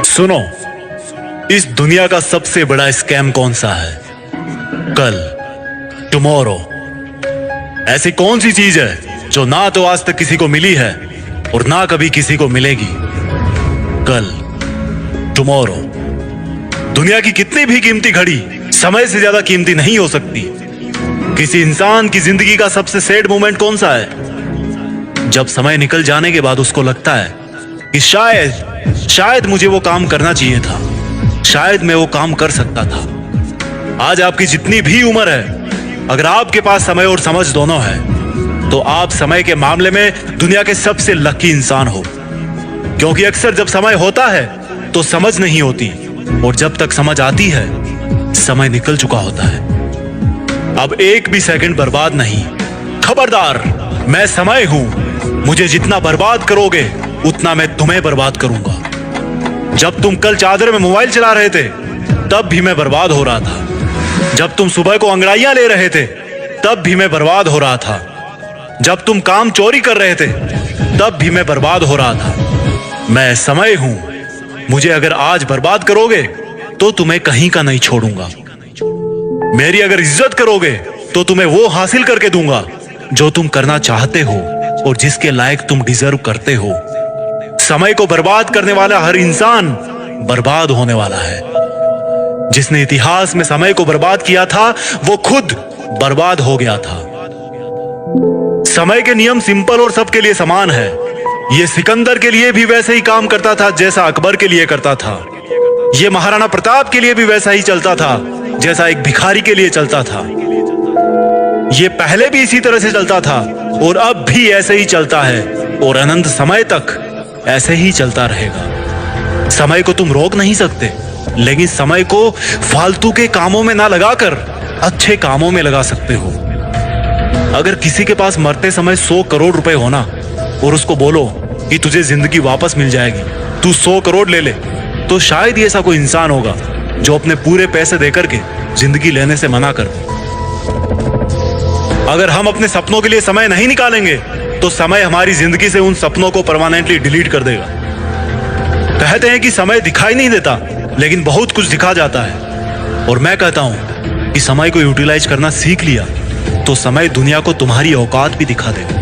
सुनो, इस दुनिया का सबसे बड़ा स्कैम कौन सा है? कल, टुमारो। ऐसी कौन सी चीज है जो ना तो आज तक किसी को मिली है और ना कभी किसी को मिलेगी? कल, टुमारो। दुनिया की कितनी भी कीमती घड़ी समय से ज्यादा कीमती नहीं हो सकती। किसी इंसान की जिंदगी का सबसे सैड मोमेंट कौन सा है? जब समय निकल जाने के बाद उसको लगता है कि शायद मुझे वो काम करना चाहिए था, शायद मैं वो काम कर सकता था। आज आपकी जितनी भी उम्र है, अगर आपके पास समय और समझ दोनों है तो आप समय के मामले में दुनिया के सबसे लकी इंसान हो। क्योंकि अक्सर जब समय होता है तो समझ नहीं होती, और जब तक समझ आती है समय निकल चुका होता है। अब एक भी सेकंड बर्बाद नहीं। खबरदार, मैं समय हूं। मुझे जितना बर्बाद करोगे उतना मैं तुम्हें बर्बाद करूंगा। जब तुम कल चादर में मोबाइल चला रहे थे तब भी मैं बर्बाद हो रहा था। जब तुम सुबह को अंगड़ाइयां ले रहे थे तब भी मैं बर्बाद हो रहा था। जब तुम काम चोरी कर रहे थे तब भी मैं बर्बाद हो रहा था। मैं समय हूं। मुझे अगर आज बर्बाद करोगे तो तुम्हें कहीं का नहीं छोड़ूंगा। मेरी अगर इज्जत करोगे तो तुम्हें वो हासिल करके दूंगा जो तुम करना चाहते हो और जिसके लायक तुम डिजर्व करते हो। समय को बर्बाद करने वाला हर इंसान बर्बाद होने वाला है। जिसने इतिहास में समय को बर्बाद किया था वो खुद बर्बाद हो गया था। समय के नियम सिंपल और सबके लिए समान है। ये सिकंदर के लिए भी वैसे ही काम करता था जैसा अकबर के लिए करता था। ये महाराणा प्रताप के लिए भी वैसा ही चलता था जैसा एक भिखारी के लिए चलता था। ये पहले भी इसी तरह से चलता था और अब भी ऐसे ही चलता है और अनंत समय तक ऐसे ही चलता रहेगा। समय को तुम रोक नहीं सकते, लेकिन समय को फालतू के कामों में ना लगाकर अच्छे कामों में लगा सकते हो। अगर किसी के पास मरते समय 100 करोड़ रुपए होना और उसको बोलो कि तुझे जिंदगी वापस मिल जाएगी, तू 100 करोड़ ले ले, तो शायद ही ऐसा कोई इंसान होगा जो अपने पूरे पैसे देकर के जिंदगी लेने से मना कर दे। अगर हम अपने सपनों के लिए समय नहीं निकालेंगे तो समय हमारी जिंदगी से उन सपनों को परमानेंटली डिलीट कर देगा। कहते हैं कि समय दिखाई नहीं देता, लेकिन बहुत कुछ दिखा जाता है। और मैं कहता हूं कि समय को यूटिलाइज करना सीख लिया तो समय दुनिया को तुम्हारी औकात भी दिखा देगा।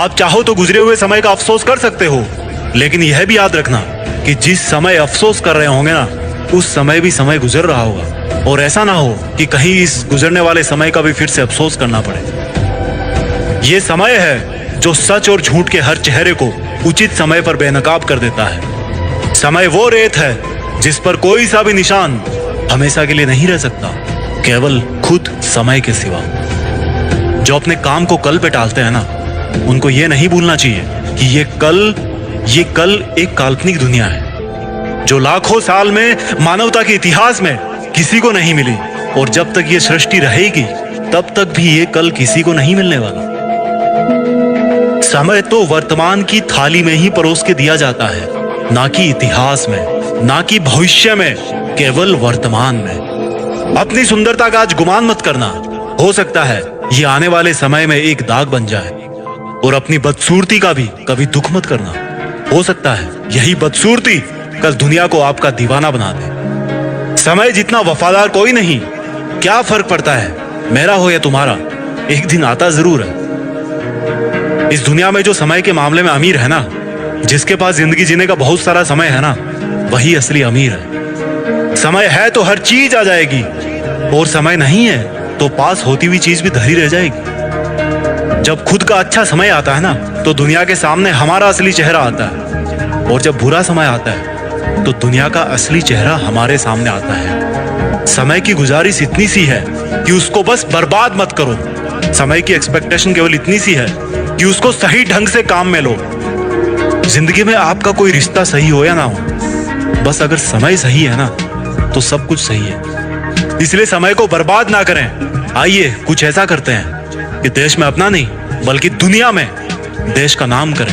आप चाहो तो गुजरे हुए समय का अफसोस कर सकते हो, लेकिन यह भी याद रखना कि जिस समय अफसोस कर रहे होंगे ना, उस समय भी समय गुजर रहा होगा। और ऐसा ना हो कि कहीं इस गुजरने वाले समय का भी फिर से अफसोस करना पड़े। यह समय है जो सच और झूठ के हर चेहरे को उचित समय पर बेनकाब कर देता है। समय वो रेत है जिस पर कोई सा भी निशान हमेशा के लिए नहीं रह सकता, केवल खुद समय के सिवा। जो अपने काम को कल पे टालते हैं ना, उनको यह नहीं भूलना चाहिए कि ये कल एक काल्पनिक दुनिया है जो लाखों साल में मानवता के इतिहास में किसी को नहीं मिली, और जब तक ये सृष्टि रहेगी तब तक भी ये कल किसी को नहीं मिलने वाला। समय तो वर्तमान की थाली में ही परोस के दिया जाता है, ना कि इतिहास में, ना कि भविष्य में, केवल वर्तमान में। अपनी सुंदरता का आज गुमान मत करना। हो सकता है ये आने वाले समय में एक दाग बन जाए। और अपनी बदसूरती का भी कभी दुख मत करना। हो सकता है यही बदसूरती कल दुनिया को आपका दीवाना बना दे। समय जितना वफादार कोई नहीं। क्या फर्क पड़ता है मेरा हो या तुम्हारा, एक दिन आता जरूर है। इस दुनिया में जो समय के मामले में अमीर है ना, जिसके पास जिंदगी जीने का बहुत सारा समय है ना, वही असली अमीर है। समय है तो हर चीज आ जाएगी, और समय नहीं है तो पास होती हुई चीज भी धरी रह जाएगी। जब खुद का अच्छा समय आता है ना, तो दुनिया के सामने हमारा असली चेहरा आता है, और जब बुरा समय आता है तो दुनिया का असली चेहरा हमारे सामने आता है। समय की गुजारिश इतनी सी है कि उसको बस बर्बाद मत करो। समय की एक्सपेक्टेशन केवल इतनी सी है कि उसको सही ढंग से काम में लो। जिंदगी में आपका कोई रिश्ता सही हो या ना हो, बस अगर समय सही है ना तो सब कुछ सही है। इसलिए समय को बर्बाद ना करें। आइए कुछ ऐसा करते हैं कि देश में अपना नहीं बल्कि दुनिया में देश का नाम करें।